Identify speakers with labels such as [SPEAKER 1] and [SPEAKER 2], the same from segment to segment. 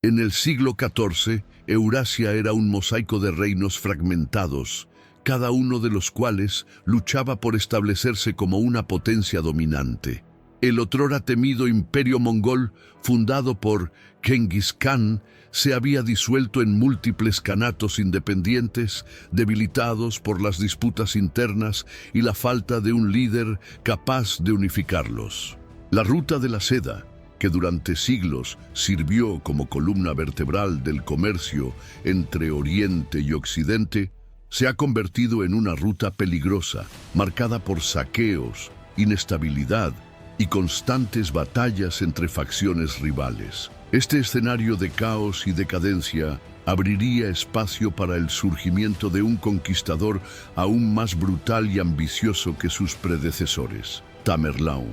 [SPEAKER 1] En el siglo XIV, Eurasia era un mosaico de reinos fragmentados, cada uno de los cuales luchaba por establecerse como una potencia dominante. El otrora temido imperio mongol, fundado por Genghis Khan, se había disuelto en múltiples kanatos independientes, debilitados por las disputas internas y la falta de un líder capaz de unificarlos. La ruta de la seda, que durante siglos sirvió como columna vertebral del comercio entre Oriente y Occidente, se ha convertido en una ruta peligrosa, marcada por saqueos, inestabilidad y constantes batallas entre facciones rivales. Este escenario de caos y decadencia abriría espacio para el surgimiento de un conquistador aún más brutal y ambicioso que sus predecesores, Tamerlán.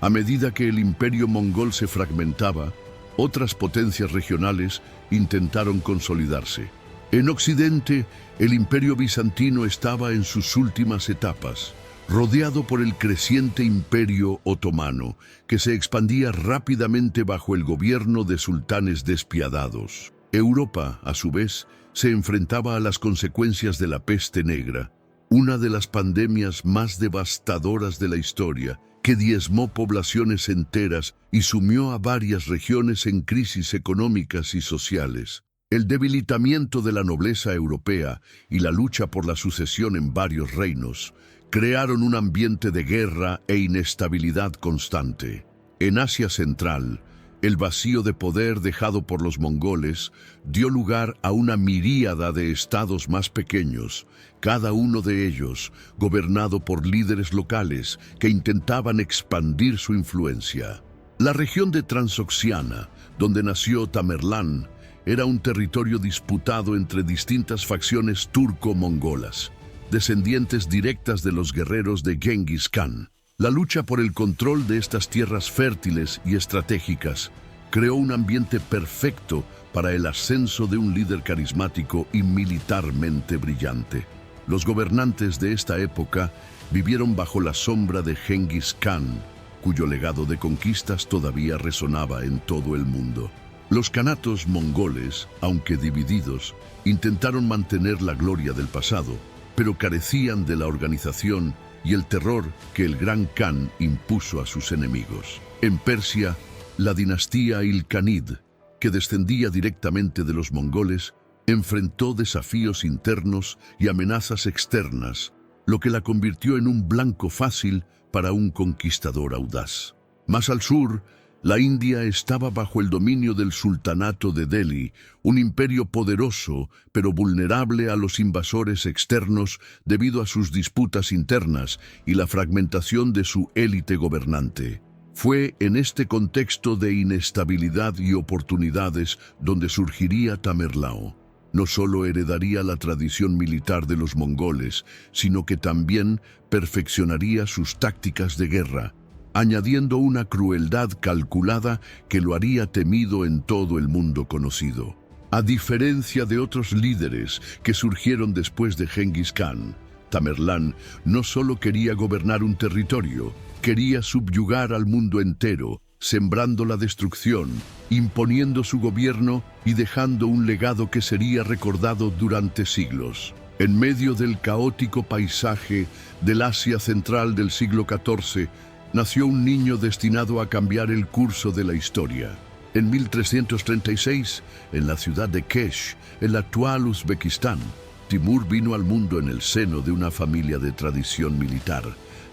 [SPEAKER 1] A medida que el imperio mongol se fragmentaba, otras potencias regionales intentaron consolidarse. En Occidente, el imperio bizantino estaba en sus últimas etapas, rodeado por el creciente imperio otomano, que se expandía rápidamente bajo el gobierno de sultanes despiadados. Europa, a su vez, se enfrentaba a las consecuencias de la peste negra, una de las pandemias más devastadoras de la historia, que diezmó poblaciones enteras y sumió a varias regiones en crisis económicas y sociales. El debilitamiento de la nobleza europea y la lucha por la sucesión en varios reinos crearon un ambiente de guerra e inestabilidad constante. En Asia Central, el vacío de poder dejado por los mongoles dio lugar a una miríada de estados más pequeños, cada uno de ellos gobernado por líderes locales que intentaban expandir su influencia. La región de Transoxiana, donde nació Tamerlán, era un territorio disputado entre distintas facciones turco-mongolas, descendientes directas de los guerreros de Genghis Khan. La lucha por el control de estas tierras fértiles y estratégicas creó un ambiente perfecto para el ascenso de un líder carismático y militarmente brillante. Los gobernantes de esta época vivieron bajo la sombra de Genghis Khan, cuyo legado de conquistas todavía resonaba en todo el mundo. Los kanatos mongoles, aunque divididos, intentaron mantener la gloria del pasado, pero carecían de la organización y el terror que el Gran Khan impuso a sus enemigos. En Persia, la dinastía Ilkhanid, que descendía directamente de los mongoles, enfrentó desafíos internos y amenazas externas, lo que la convirtió en un blanco fácil para un conquistador audaz. Más al sur, la India estaba bajo el dominio del sultanato de Delhi, un imperio poderoso pero vulnerable a los invasores externos debido a sus disputas internas y la fragmentación de su élite gobernante. Fue en este contexto de inestabilidad y oportunidades donde surgiría Tamerlán. No solo heredaría la tradición militar de los mongoles, sino que también perfeccionaría sus tácticas de guerra, añadiendo una crueldad calculada que lo haría temido en todo el mundo conocido. A diferencia de otros líderes que surgieron después de Genghis Khan, Tamerlán no solo quería gobernar un territorio, quería subyugar al mundo entero, sembrando la destrucción, imponiendo su gobierno y dejando un legado que sería recordado durante siglos. En medio del caótico paisaje del Asia Central del siglo XIV, nació un niño destinado a cambiar el curso de la historia. En 1336, en la ciudad de Kesh, el actual Uzbekistán, Timur vino al mundo en el seno de una familia de tradición militar,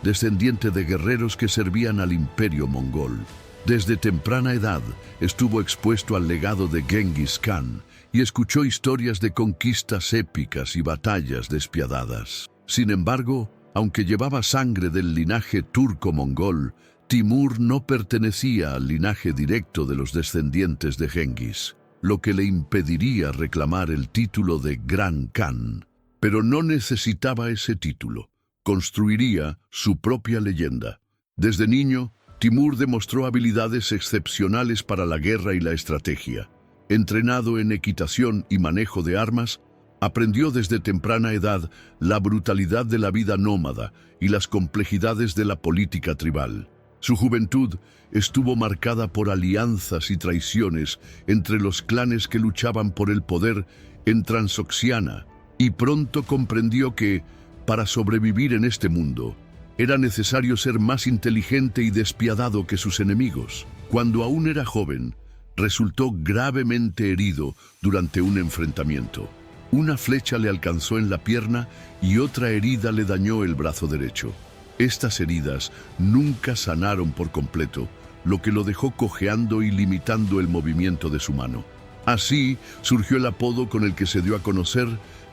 [SPEAKER 1] descendiente de guerreros que servían al imperio mongol. Desde temprana edad estuvo expuesto al legado de Genghis Khan y escuchó historias de conquistas épicas y batallas despiadadas. Sin embargo, aunque llevaba sangre del linaje turco-mongol, Timur no pertenecía al linaje directo de los descendientes de Genghis, lo que le impediría reclamar el título de Gran Khan. Pero no necesitaba ese título. Construiría su propia leyenda. Desde niño, Timur demostró habilidades excepcionales para la guerra y la estrategia. Entrenado en equitación y manejo de armas, aprendió desde temprana edad la brutalidad de la vida nómada y las complejidades de la política tribal. Su juventud estuvo marcada por alianzas y traiciones entre los clanes que luchaban por el poder en Transoxiana, y pronto comprendió que, para sobrevivir en este mundo, era necesario ser más inteligente y despiadado que sus enemigos. Cuando aún era joven, resultó gravemente herido durante un enfrentamiento. Una flecha le alcanzó en la pierna y otra herida le dañó el brazo derecho. Estas heridas nunca sanaron por completo, lo que lo dejó cojeando y limitando el movimiento de su mano. Así surgió el apodo con el que se dio a conocer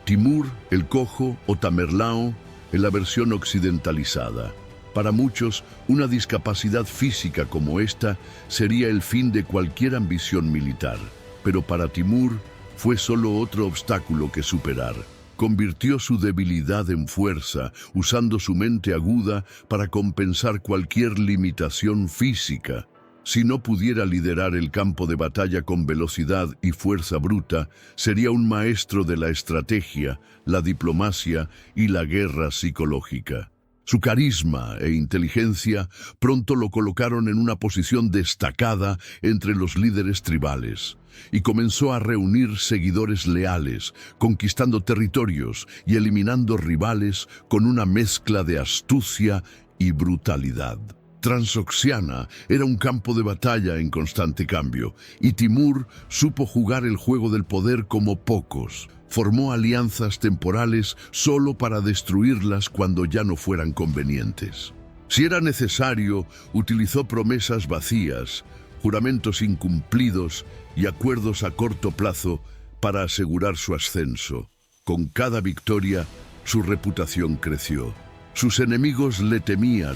[SPEAKER 1] Timur el Cojo o Tamerlao en la versión occidentalizada. Para muchos, una discapacidad física como esta sería el fin de cualquier ambición militar, pero para Timur fue solo otro obstáculo que superar. Convirtió su debilidad en fuerza, usando su mente aguda para compensar cualquier limitación física. Si no pudiera liderar el campo de batalla con velocidad y fuerza bruta, sería un maestro de la estrategia, la diplomacia y la guerra psicológica. Su carisma e inteligencia pronto lo colocaron en una posición destacada entre los líderes tribales, y comenzó a reunir seguidores leales, conquistando territorios y eliminando rivales con una mezcla de astucia y brutalidad. Transoxiana era un campo de batalla en constante cambio, y Timur supo jugar el juego del poder como pocos. Formó alianzas temporales solo para destruirlas cuando ya no fueran convenientes. Si era necesario, utilizó promesas vacías, juramentos incumplidos y acuerdos a corto plazo para asegurar su ascenso. Con cada victoria, su reputación creció. Sus enemigos le temían,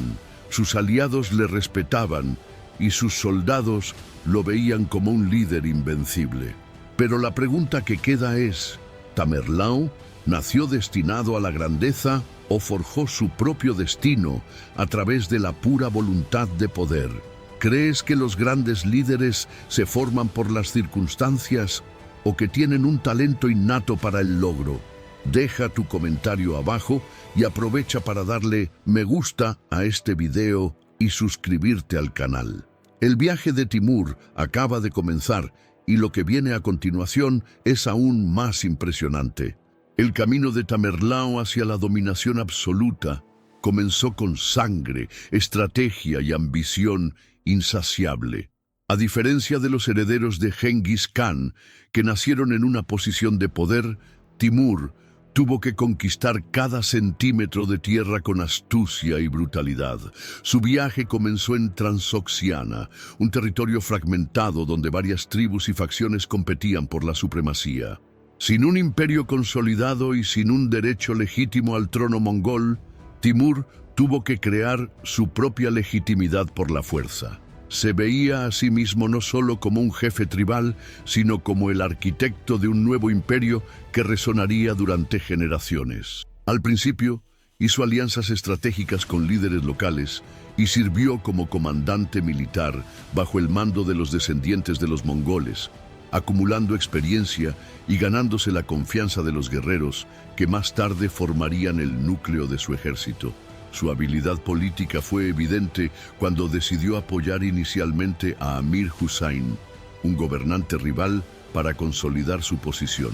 [SPEAKER 1] sus aliados le respetaban y sus soldados lo veían como un líder invencible. Pero la pregunta que queda es: ¿Tamerlao nació destinado a la grandeza o forjó su propio destino a través de la pura voluntad de poder? ¿Crees que los grandes líderes se forman por las circunstancias o que tienen un talento innato para el logro? Deja tu comentario abajo y aprovecha para darle me gusta a este video y suscribirte al canal. El viaje de Timur acaba de comenzar y lo que viene a continuación es aún más impresionante. El camino de Tamerlao hacia la dominación absoluta comenzó con sangre, estrategia y ambición insaciable. A diferencia de los herederos de Genghis Khan, que nacieron en una posición de poder, Timur tuvo que conquistar cada centímetro de tierra con astucia y brutalidad. Su viaje comenzó en Transoxiana, un territorio fragmentado donde varias tribus y facciones competían por la supremacía. Sin un imperio consolidado y sin un derecho legítimo al trono mongol, Timur tuvo que crear su propia legitimidad por la fuerza. Se veía a sí mismo no solo como un jefe tribal, sino como el arquitecto de un nuevo imperio que resonaría durante generaciones. Al principio, hizo alianzas estratégicas con líderes locales y sirvió como comandante militar bajo el mando de los descendientes de los mongoles, acumulando experiencia y ganándose la confianza de los guerreros que más tarde formarían el núcleo de su ejército. Su habilidad política fue evidente cuando decidió apoyar inicialmente a Amir Hussain, un gobernante rival, para consolidar su posición.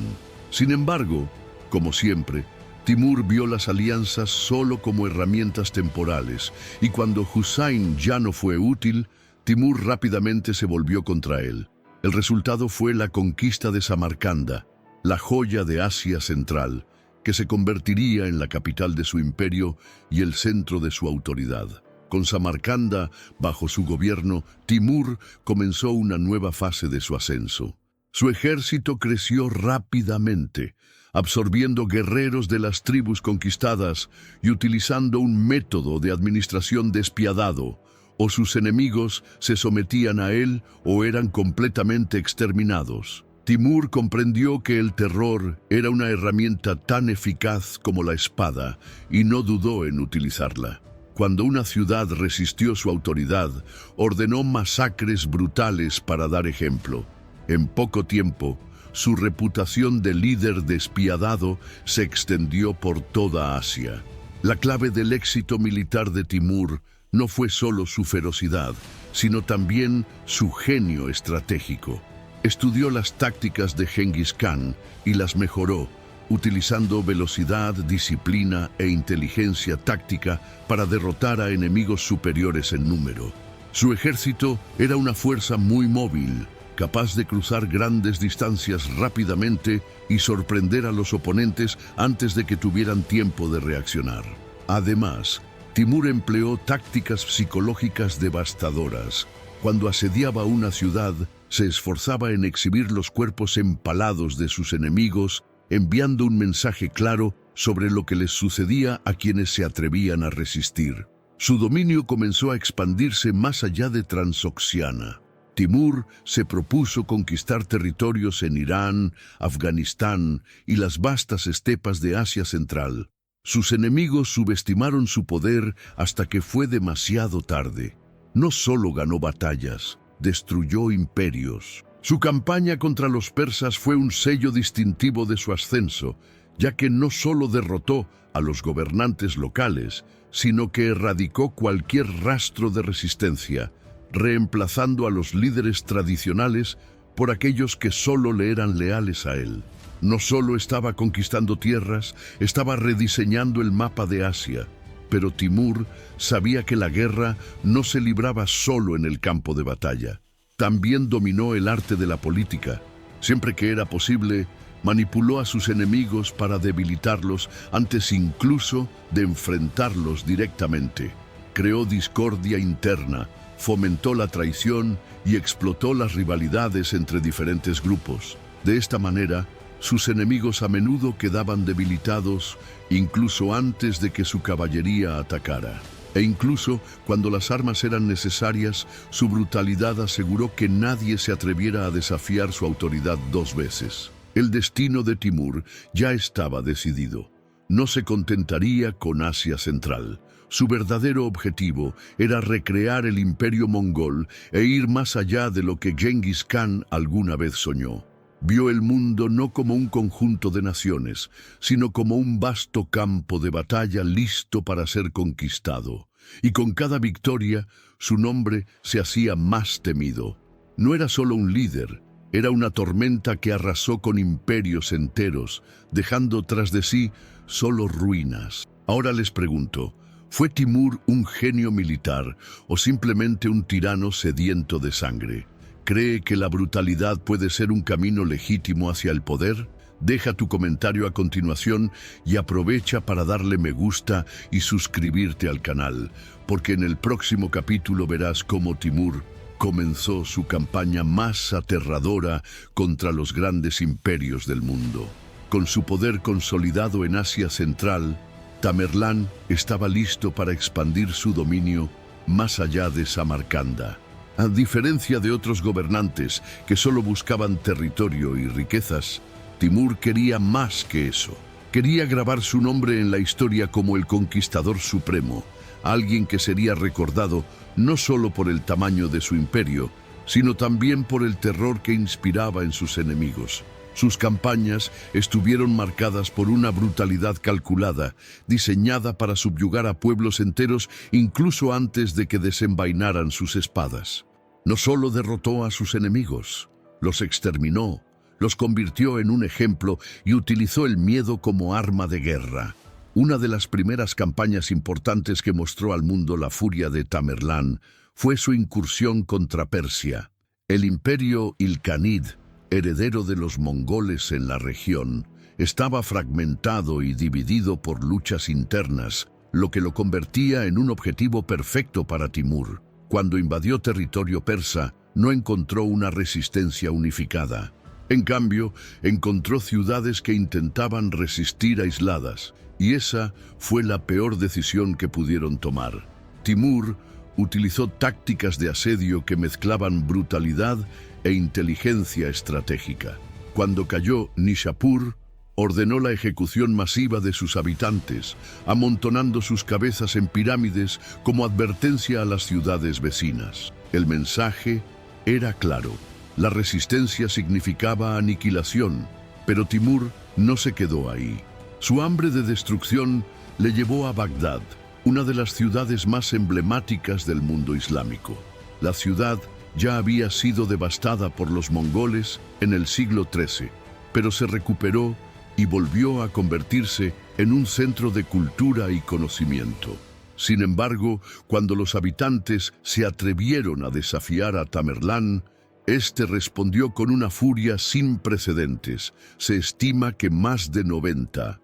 [SPEAKER 1] Sin embargo, como siempre, Timur vio las alianzas solo como herramientas temporales, y cuando Hussain ya no fue útil, Timur rápidamente se volvió contra él. El resultado fue la conquista de Samarcanda, la joya de Asia Central, que se convertiría en la capital de su imperio y el centro de su autoridad. Con Samarcanda bajo su gobierno, Timur comenzó una nueva fase de su ascenso. Su ejército creció rápidamente, absorbiendo guerreros de las tribus conquistadas y utilizando un método de administración despiadado. O sus enemigos se sometían a él o eran completamente exterminados. Timur comprendió que el terror era una herramienta tan eficaz como la espada y no dudó en utilizarla. Cuando una ciudad resistió su autoridad, ordenó masacres brutales para dar ejemplo. En poco tiempo, su reputación de líder despiadado se extendió por toda Asia. La clave del éxito militar de Timur no fue solo su ferocidad, sino también su genio estratégico. Estudió las tácticas de Genghis Khan y las mejoró, utilizando velocidad, disciplina e inteligencia táctica para derrotar a enemigos superiores en número. Su ejército era una fuerza muy móvil, capaz de cruzar grandes distancias rápidamente y sorprender a los oponentes antes de que tuvieran tiempo de reaccionar. Además, Timur empleó tácticas psicológicas devastadoras. Cuando asediaba una ciudad, se esforzaba en exhibir los cuerpos empalados de sus enemigos, enviando un mensaje claro sobre lo que les sucedía a quienes se atrevían a resistir. Su dominio comenzó a expandirse más allá de Transoxiana. Timur se propuso conquistar territorios en Irán, Afganistán y las vastas estepas de Asia Central. Sus enemigos subestimaron su poder hasta que fue demasiado tarde. No solo ganó batallas, destruyó imperios. Su campaña contra los persas fue un sello distintivo de su ascenso, ya que no solo derrotó a los gobernantes locales, sino que erradicó cualquier rastro de resistencia, reemplazando a los líderes tradicionales por aquellos que solo le eran leales a él. No solo estaba conquistando tierras, estaba rediseñando el mapa de Asia. Pero Timur sabía que la guerra no se libraba solo en el campo de batalla. También dominó el arte de la política. Siempre que era posible, manipuló a sus enemigos para debilitarlos antes incluso de enfrentarlos directamente. Creó discordia interna, fomentó la traición y explotó las rivalidades entre diferentes grupos. De esta manera, sus enemigos a menudo quedaban debilitados incluso antes de que su caballería atacara. E incluso cuando las armas eran necesarias, su brutalidad aseguró que nadie se atreviera a desafiar su autoridad dos veces. El destino de Timur ya estaba decidido. No se contentaría con Asia Central. Su verdadero objetivo era recrear el imperio mongol e ir más allá de lo que Genghis Khan alguna vez soñó. Vio el mundo no como un conjunto de naciones, sino como un vasto campo de batalla listo para ser conquistado. Y con cada victoria, su nombre se hacía más temido. No era solo un líder, era una tormenta que arrasó con imperios enteros, dejando tras de sí solo ruinas. Ahora les pregunto, ¿fue Timur un genio militar o simplemente un tirano sediento de sangre? ¿Cree que la brutalidad puede ser un camino legítimo hacia el poder? Deja tu comentario a continuación y aprovecha para darle me gusta y suscribirte al canal, porque en el próximo capítulo verás cómo Timur comenzó su campaña más aterradora contra los grandes imperios del mundo. Con su poder consolidado en Asia Central, Tamerlán estaba listo para expandir su dominio más allá de Samarcanda. A diferencia de otros gobernantes que solo buscaban territorio y riquezas, Timur quería más que eso. Quería grabar su nombre en la historia como el conquistador supremo, alguien que sería recordado no solo por el tamaño de su imperio, sino también por el terror que inspiraba en sus enemigos. Sus campañas estuvieron marcadas por una brutalidad calculada, diseñada para subyugar a pueblos enteros incluso antes de que desenvainaran sus espadas. No solo derrotó a sus enemigos, los exterminó, los convirtió en un ejemplo y utilizó el miedo como arma de guerra. Una de las primeras campañas importantes que mostró al mundo la furia de Tamerlán fue su incursión contra Persia. El imperio Ilkhanid, heredero de los mongoles en la región, estaba fragmentado y dividido por luchas internas, lo que lo convertía en un objetivo perfecto para Timur. Cuando invadió territorio persa, no encontró una resistencia unificada. En cambio, encontró ciudades que intentaban resistir aisladas, y esa fue la peor decisión que pudieron tomar. Timur utilizó tácticas de asedio que mezclaban brutalidad e inteligencia estratégica. Cuando cayó Nishapur, ordenó la ejecución masiva de sus habitantes, amontonando sus cabezas en pirámides como advertencia a las ciudades vecinas. El mensaje era claro. La resistencia significaba aniquilación, pero Timur no se quedó ahí. Su hambre de destrucción le llevó a Bagdad, una de las ciudades más emblemáticas del mundo islámico. La ciudad ya había sido devastada por los mongoles en el siglo XIII, pero se recuperó y volvió a convertirse en un centro de cultura y conocimiento. Sin embargo, cuando los habitantes se atrevieron a desafiar a Tamerlán, este respondió con una furia sin precedentes. Se estima que más de 90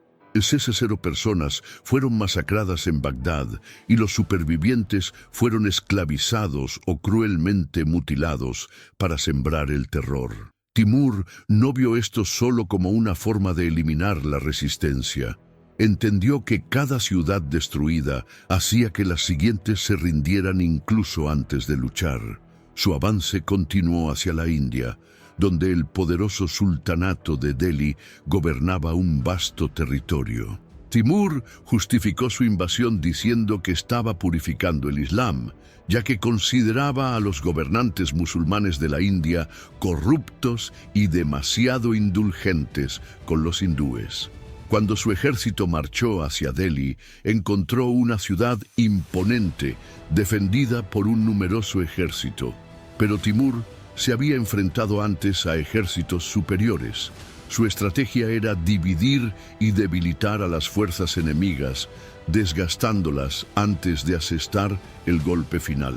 [SPEAKER 1] personas fueron masacradas en Bagdad y los supervivientes fueron esclavizados o cruelmente mutilados para sembrar el terror. Timur no vio esto solo como una forma de eliminar la resistencia. Entendió que cada ciudad destruida hacía que las siguientes se rindieran incluso antes de luchar. Su avance continuó hacia la India, donde el poderoso sultanato de Delhi gobernaba un vasto territorio. Timur justificó su invasión diciendo que estaba purificando el Islam, ya que consideraba a los gobernantes musulmanes de la India corruptos y demasiado indulgentes con los hindúes. Cuando su ejército marchó hacia Delhi, encontró una ciudad imponente, defendida por un numeroso ejército. Pero Timur se había enfrentado antes a ejércitos superiores. Su estrategia era dividir y debilitar a las fuerzas enemigas, desgastándolas antes de asestar el golpe final.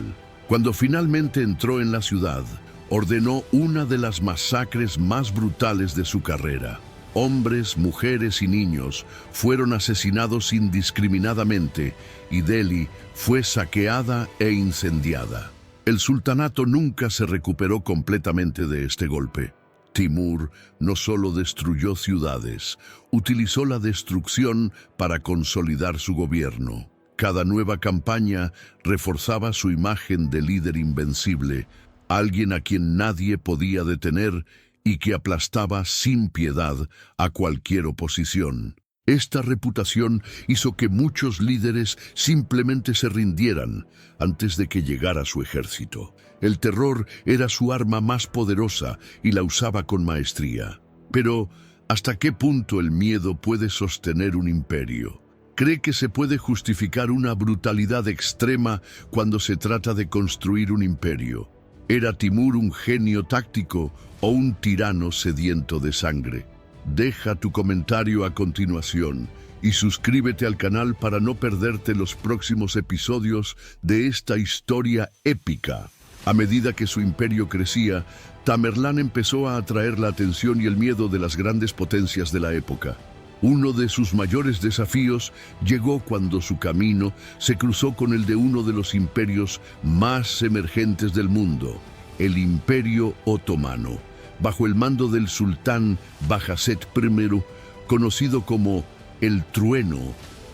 [SPEAKER 1] Cuando finalmente entró en la ciudad, ordenó una de las masacres más brutales de su carrera. Hombres, mujeres y niños fueron asesinados indiscriminadamente y Delhi fue saqueada e incendiada. El sultanato nunca se recuperó completamente de este golpe. Timur no solo destruyó ciudades, utilizó la destrucción para consolidar su gobierno. Cada nueva campaña reforzaba su imagen de líder invencible, alguien a quien nadie podía detener y que aplastaba sin piedad a cualquier oposición. Esta reputación hizo que muchos líderes simplemente se rindieran antes de que llegara su ejército. El terror era su arma más poderosa y la usaba con maestría. Pero, ¿hasta qué punto el miedo puede sostener un imperio? ¿Cree que se puede justificar una brutalidad extrema cuando se trata de construir un imperio? ¿Era Timur un genio táctico o un tirano sediento de sangre? Deja tu comentario a continuación y suscríbete al canal para no perderte los próximos episodios de esta historia épica. A medida que su imperio crecía, Tamerlán empezó a atraer la atención y el miedo de las grandes potencias de la época. Uno de sus mayores desafíos llegó cuando su camino se cruzó con el de uno de los imperios más emergentes del mundo, el Imperio Otomano. Bajo el mando del sultán Bajazet I, conocido como el Trueno,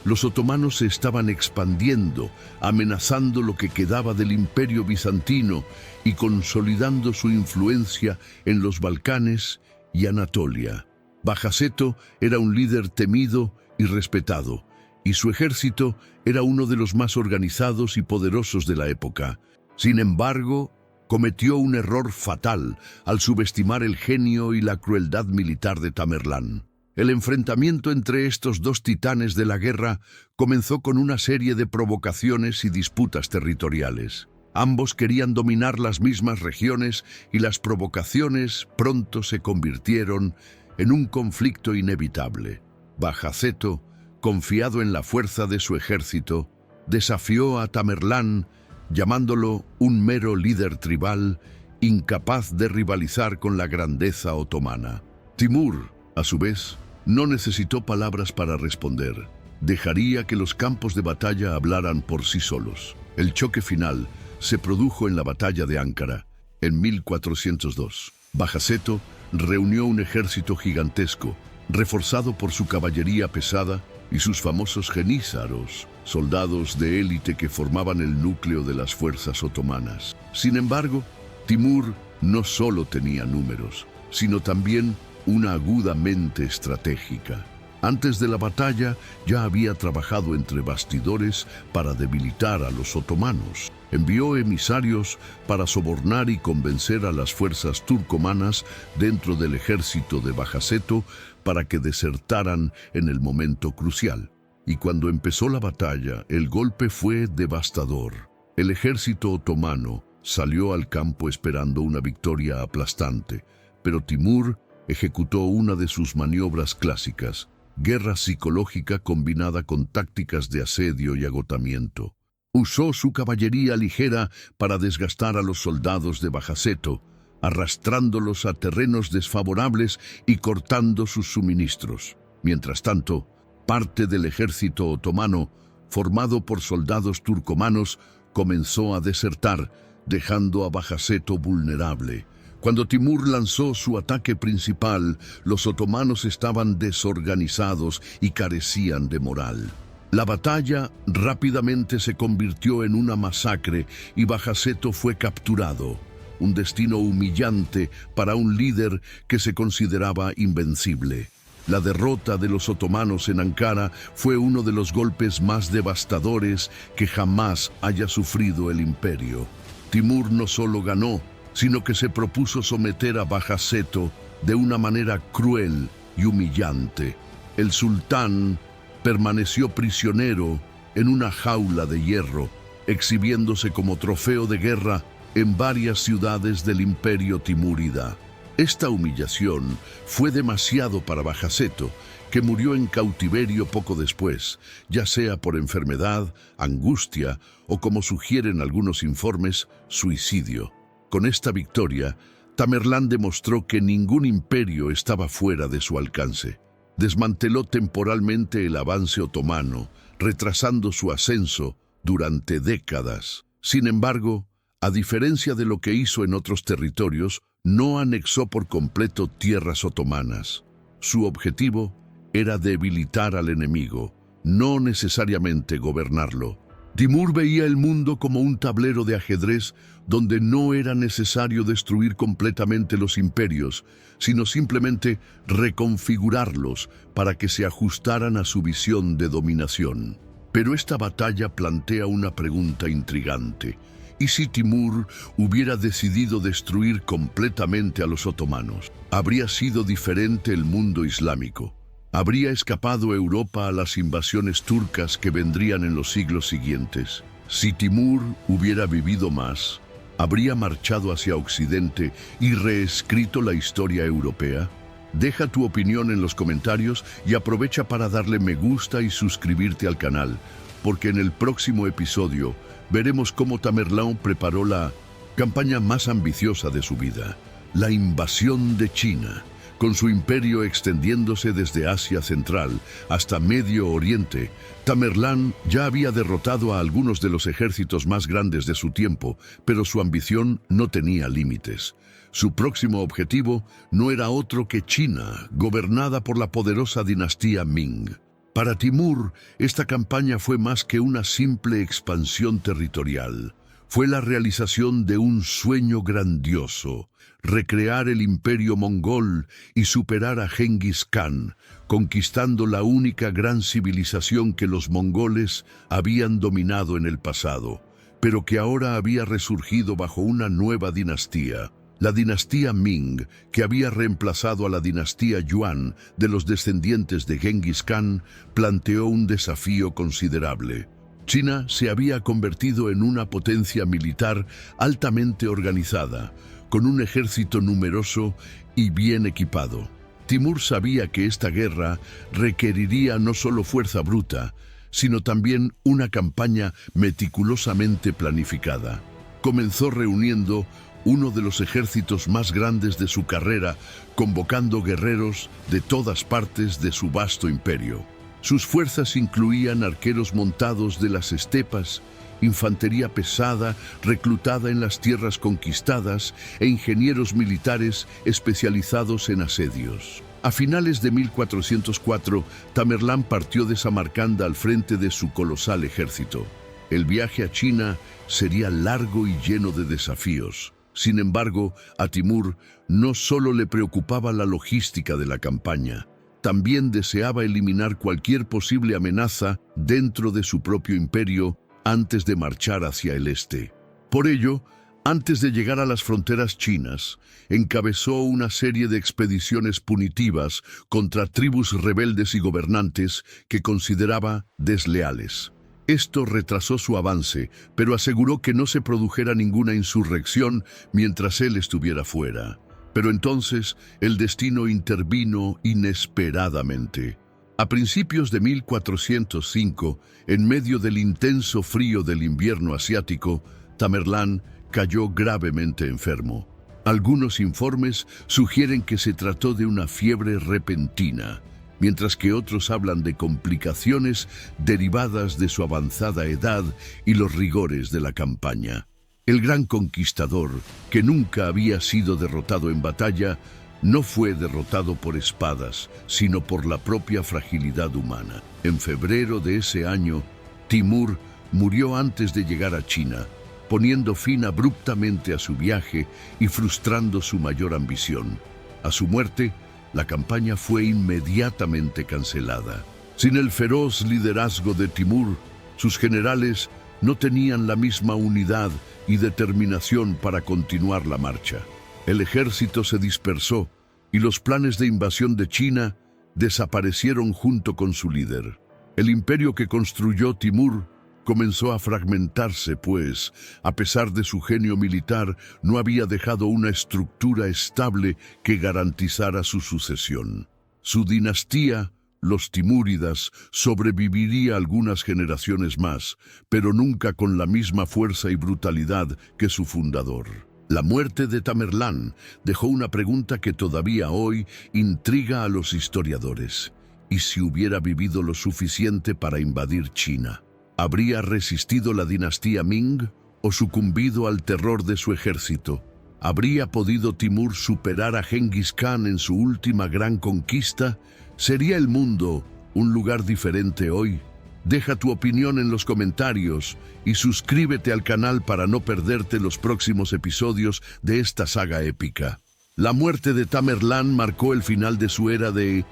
[SPEAKER 1] los otomanos se estaban expandiendo, amenazando lo que quedaba del imperio bizantino y consolidando su influencia en los Balcanes y Anatolia. Bajaceto era un líder temido y respetado, y su ejército era uno de los más organizados y poderosos de la época. Sin embargo, cometió un error fatal al subestimar el genio y la crueldad militar de Tamerlán. El enfrentamiento entre estos dos titanes de la guerra comenzó con una serie de provocaciones y disputas territoriales. Ambos querían dominar las mismas regiones y las provocaciones pronto se convirtieron en un conflicto inevitable. Bajaceto, confiado en la fuerza de su ejército, desafió a Tamerlán, llamándolo un mero líder tribal, incapaz de rivalizar con la grandeza otomana. Timur, a su vez, no necesitó palabras para responder. Dejaría que los campos de batalla hablaran por sí solos. El choque final se produjo en la batalla de Ankara, en 1402. Bajaceto reunió un ejército gigantesco, reforzado por su caballería pesada y sus famosos jenízaros, soldados de élite que formaban el núcleo de las fuerzas otomanas. Sin embargo, Timur no solo tenía números, sino también una aguda mente estratégica. Antes de la batalla ya había trabajado entre bastidores para debilitar a los otomanos. Envió emisarios para sobornar y convencer a las fuerzas turcomanas dentro del ejército de Bajaceto para que desertaran en el momento crucial. y cuando empezó la batalla, el golpe fue devastador. El ejército otomano salió al campo esperando una victoria aplastante, pero Timur ejecutó una de sus maniobras clásicas, guerra psicológica combinada con tácticas de asedio y agotamiento. Usó su caballería ligera para desgastar a los soldados de Bajaceto, arrastrándolos a terrenos desfavorables y cortando sus suministros. Mientras tanto, parte del ejército otomano, formado por soldados turcomanos, comenzó a desertar, dejando a Bajaceto vulnerable. Cuando Timur lanzó su ataque principal, los otomanos estaban desorganizados y carecían de moral. La batalla rápidamente se convirtió en una masacre y Bajaceto fue capturado, un destino humillante para un líder que se consideraba invencible. La derrota de los otomanos en Ankara fue uno de los golpes más devastadores que jamás haya sufrido el imperio. Timur no solo ganó, sino que se propuso someter a Bajaceto de una manera cruel y humillante. El sultán permaneció prisionero en una jaula de hierro, exhibiéndose como trofeo de guerra en varias ciudades del imperio timúrida. Esta humillación fue demasiado para Bajaceto, que murió en cautiverio poco después, ya sea por enfermedad, angustia o, como sugieren algunos informes, suicidio. Con esta victoria, Tamerlán demostró que ningún imperio estaba fuera de su alcance. Desmanteló temporalmente el avance otomano, retrasando su ascenso durante décadas. Sin embargo, a diferencia de lo que hizo en otros territorios, no anexó por completo tierras otomanas. Su objetivo era debilitar al enemigo, no necesariamente gobernarlo. Timur veía el mundo como un tablero de ajedrez donde no era necesario destruir completamente los imperios, sino simplemente reconfigurarlos para que se ajustaran a su visión de dominación. Pero esta batalla plantea una pregunta intrigante. ¿Y si Timur hubiera decidido destruir completamente a los otomanos? ¿Habría sido diferente el mundo islámico? ¿Habría escapado Europa a las invasiones turcas que vendrían en los siglos siguientes? Si Timur hubiera vivido más, ¿habría marchado hacia Occidente y reescrito la historia europea? Deja tu opinión en los comentarios y aprovecha para darle me gusta y suscribirte al canal, porque en el próximo episodio veremos cómo Tamerlán preparó la campaña más ambiciosa de su vida, la invasión de China. Con su imperio extendiéndose desde Asia Central hasta Medio Oriente, Tamerlán ya había derrotado a algunos de los ejércitos más grandes de su tiempo, pero su ambición no tenía límites. Su próximo objetivo no era otro que China, gobernada por la poderosa dinastía Ming. Para Timur, esta campaña fue más que una simple expansión territorial. Fue la realización de un sueño grandioso: recrear el imperio mongol y superar a Genghis Khan, conquistando la única gran civilización que los mongoles habían dominado en el pasado, pero que ahora había resurgido bajo una nueva dinastía. La dinastía Ming, que había reemplazado a la dinastía Yuan de los descendientes de Genghis Khan, planteó un desafío considerable. China se había convertido en una potencia militar altamente organizada, con un ejército numeroso y bien equipado. Timur sabía que esta guerra requeriría no solo fuerza bruta, sino también una campaña meticulosamente planificada. Comenzó reuniendo uno de los ejércitos más grandes de su carrera, convocando guerreros de todas partes de su vasto imperio. Sus fuerzas incluían arqueros montados de las estepas, infantería pesada reclutada en las tierras conquistadas e ingenieros militares especializados en asedios. A finales de 1404, Tamerlán partió de Samarcanda al frente de su colosal ejército. El viaje a China sería largo y lleno de desafíos. Sin embargo, a Timur no solo le preocupaba la logística de la campaña, también deseaba eliminar cualquier posible amenaza dentro de su propio imperio antes de marchar hacia el este. Por ello, Antes de llegar a las fronteras chinas, encabezó una serie de expediciones punitivas contra tribus rebeldes y gobernantes que consideraba desleales. Esto retrasó su avance, pero aseguró que no se produjera ninguna insurrección mientras él estuviera fuera. Pero entonces el destino intervino inesperadamente. A principios de 1405, en medio del intenso frío del invierno asiático, Tamerlán cayó gravemente enfermo. Algunos informes sugieren que se trató de una fiebre repentina, mientras que otros hablan de complicaciones derivadas de su avanzada edad y los rigores de la campaña. El gran conquistador, que nunca había sido derrotado en batalla, no fue derrotado por espadas, sino por la propia fragilidad humana. En febrero de ese año, Timur murió antes de llegar a China, poniendo fin abruptamente a su viaje y frustrando su mayor ambición. A su muerte, la campaña fue inmediatamente cancelada. Sin el feroz liderazgo de Timur, sus generales no tenían la misma unidad y determinación para continuar la marcha. El ejército se dispersó y los planes de invasión de China desaparecieron junto con su líder. El imperio que construyó Timur comenzó a fragmentarse, pues, a pesar de su genio militar, no había dejado una estructura estable que garantizara su sucesión. Su dinastía, los Timúridas, sobreviviría algunas generaciones más, pero nunca con la misma fuerza y brutalidad que su fundador. La muerte de Tamerlán dejó una pregunta que todavía hoy intriga a los historiadores. ¿Y si hubiera vivido lo suficiente para invadir China? ¿Habría resistido la dinastía Ming o sucumbido al terror de su ejército? ¿Habría podido Timur superar a Genghis Khan en su última gran conquista? ¿Sería el mundo un lugar diferente hoy? Deja tu opinión en los comentarios y suscríbete al canal para no perderte los próximos episodios de esta saga épica. La muerte de Tamerlán marcó el final de su era de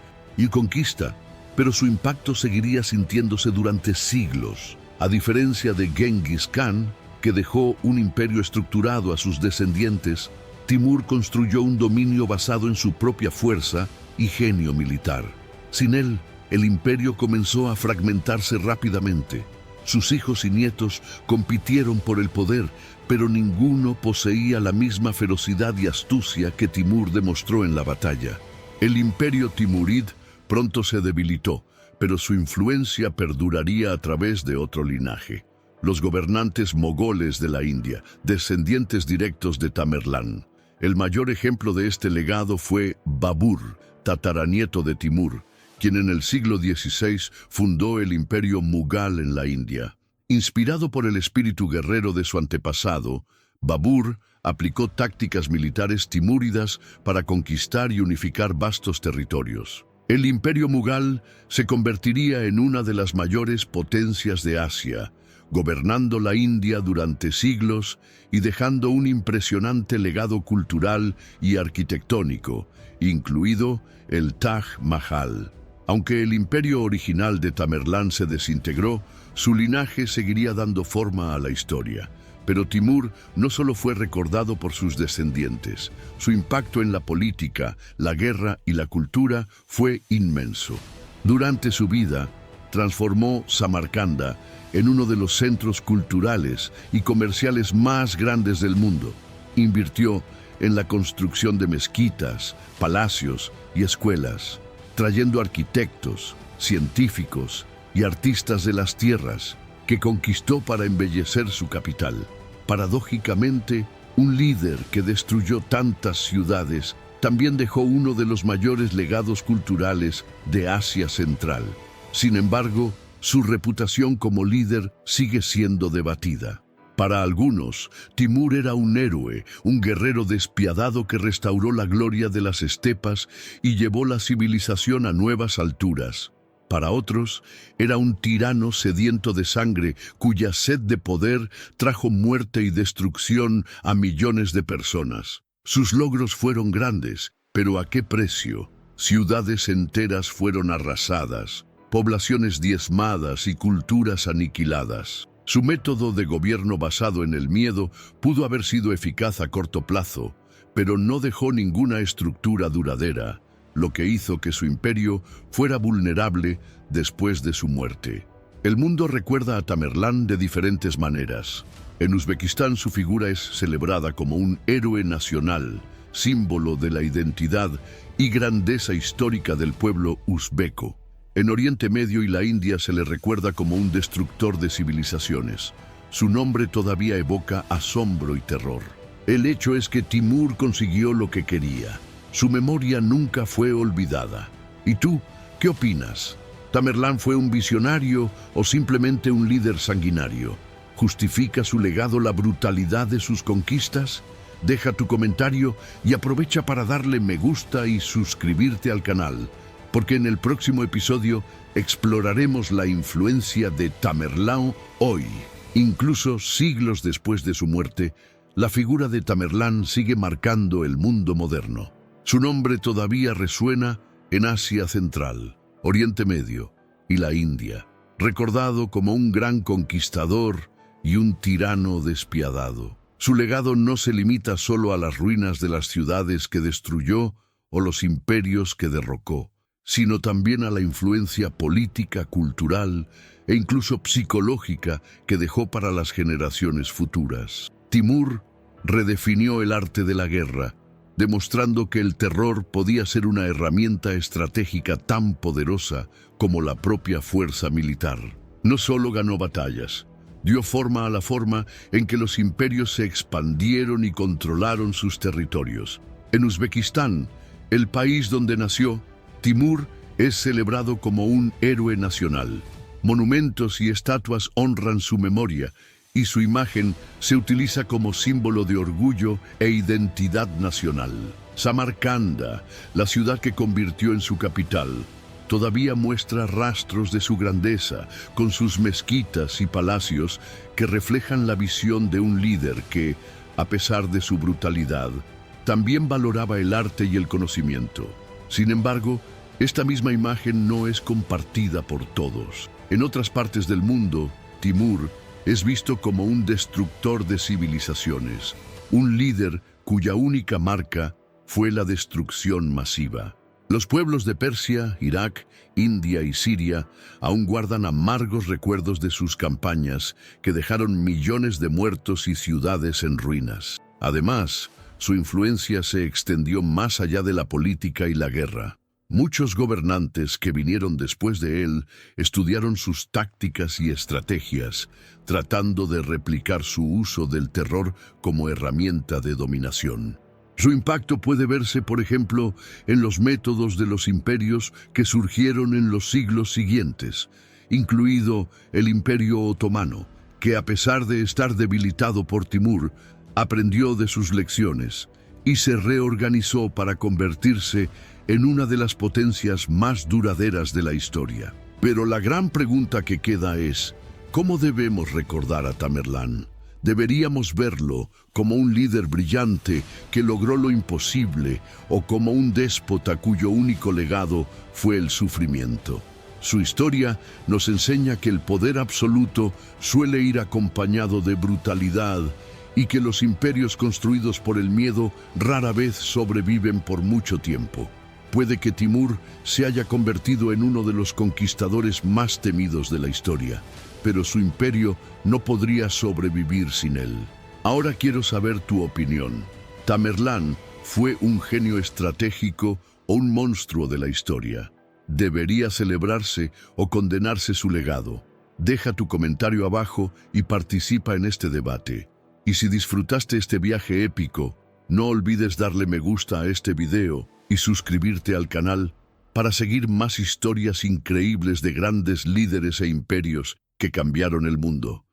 [SPEAKER 1] conquista, pero su impacto seguiría sintiéndose durante siglos. A diferencia de Genghis Khan, que dejó un imperio estructurado a sus descendientes, Timur construyó un dominio basado en su propia fuerza y genio militar. Sin él, el imperio comenzó a fragmentarse rápidamente. Sus hijos y nietos compitieron por el poder, pero ninguno poseía la misma ferocidad y astucia que Timur demostró en la batalla. El imperio timurid pronto se debilitó, pero su influencia perduraría a través de otro linaje. Los gobernantes mogoles de la India, descendientes directos de Tamerlán. El mayor ejemplo de este legado fue Babur, tataranieto de Timur, quien en el siglo XVI fundó el imperio Mughal en la India. Inspirado por el espíritu guerrero de su antepasado, Babur aplicó tácticas militares timúridas para conquistar y unificar vastos territorios. El imperio Mughal se convertiría en una de las mayores potencias de Asia, gobernando la India durante siglos y dejando un impresionante legado cultural y arquitectónico, incluido el Taj Mahal. Aunque el imperio original de Tamerlán se desintegró, su linaje seguiría dando forma a la historia. Pero Timur no solo fue recordado por sus descendientes, su impacto en la política, la guerra y la cultura fue inmenso. Durante su vida, transformó Samarcanda en uno de los centros culturales y comerciales más grandes del mundo. Invirtió en la construcción de mezquitas, palacios y escuelas, trayendo arquitectos, científicos y artistas de las tierras que conquistó para embellecer su capital. Paradójicamente, un líder que destruyó tantas ciudades también dejó uno de los mayores legados culturales de Asia Central. Sin embargo, su reputación como líder sigue siendo debatida. Para algunos, Timur era un héroe, un guerrero despiadado que restauró la gloria de las estepas y llevó la civilización a nuevas alturas. Para otros, era un tirano sediento de sangre cuya sed de poder trajo muerte y destrucción a millones de personas. Sus logros fueron grandes, pero ¿a qué precio? Ciudades enteras fueron arrasadas, poblaciones diezmadas y culturas aniquiladas. Su método de gobierno basado en el miedo pudo haber sido eficaz a corto plazo, pero no dejó ninguna estructura duradera, lo que hizo que su imperio fuera vulnerable después de su muerte. El mundo recuerda a Tamerlán de diferentes maneras. En Uzbekistán su figura es celebrada como un héroe nacional, símbolo de la identidad y grandeza histórica del pueblo uzbeco. En Oriente Medio y la India se le recuerda como un destructor de civilizaciones. Su nombre todavía evoca asombro y terror. El hecho es que Timur consiguió lo que quería. Su memoria nunca fue olvidada. ¿Y tú, qué opinas? ¿Tamerlán fue un visionario o simplemente un líder sanguinario? ¿Justifica su legado la brutalidad de sus conquistas? Deja tu comentario y aprovecha para darle me gusta y suscribirte al canal, porque en el próximo episodio exploraremos la influencia de Tamerlán hoy. Incluso siglos después de su muerte, la figura de Tamerlán sigue marcando el mundo moderno. Su nombre todavía resuena en Asia Central, Oriente Medio y la India, recordado como un gran conquistador y un tirano despiadado. Su legado no se limita solo a las ruinas de las ciudades que destruyó o los imperios que derrocó, sino también a la influencia política, cultural e incluso psicológica que dejó para las generaciones futuras. Timur redefinió el arte de la guerra, demostrando que el terror podía ser una herramienta estratégica tan poderosa como la propia fuerza militar. No solo ganó batallas, dio forma a la forma en que los imperios se expandieron y controlaron sus territorios. En Uzbekistán, el país donde nació, Timur es celebrado como un héroe nacional. Monumentos y estatuas honran su memoria y su imagen se utiliza como símbolo de orgullo e identidad nacional. Samarcanda, la ciudad que convirtió en su capital, todavía muestra rastros de su grandeza, con sus mezquitas y palacios que reflejan la visión de un líder que, a pesar de su brutalidad, también valoraba el arte y el conocimiento. Sin embargo, esta misma imagen no es compartida por todos. En otras partes del mundo, Timur es visto como un destructor de civilizaciones, un líder cuya única marca fue la destrucción masiva. Los pueblos de Persia, Irak, India y Siria aún guardan amargos recuerdos de sus campañas que dejaron millones de muertos y ciudades en ruinas. Además, su influencia se extendió más allá de la política y la guerra. Muchos gobernantes que vinieron después de él estudiaron sus tácticas y estrategias, tratando de replicar su uso del terror como herramienta de dominación. Su impacto puede verse, por ejemplo, en los métodos de los imperios que surgieron en los siglos siguientes, incluido el Imperio Otomano, que a pesar de estar debilitado por Timur, aprendió de sus lecciones y se reorganizó para convertirse en una de las potencias más duraderas de la historia. Pero la gran pregunta que queda es, ¿cómo debemos recordar a Tamerlán? ¿Deberíamos verlo como un líder brillante que logró lo imposible o como un déspota cuyo único legado fue el sufrimiento? Su historia nos enseña que el poder absoluto suele ir acompañado de brutalidad y que los imperios construidos por el miedo rara vez sobreviven por mucho tiempo. Puede que Timur se haya convertido en uno de los conquistadores más temidos de la historia, pero su imperio no podría sobrevivir sin él. Ahora quiero saber tu opinión. ¿Tamerlán fue un genio estratégico o un monstruo de la historia? ¿Debería celebrarse o condenarse su legado? Deja tu comentario abajo y participa en este debate. Y si disfrutaste este viaje épico, no olvides darle me gusta a este video y suscribirte al canal para seguir más historias increíbles de grandes líderes e imperios que cambiaron el mundo.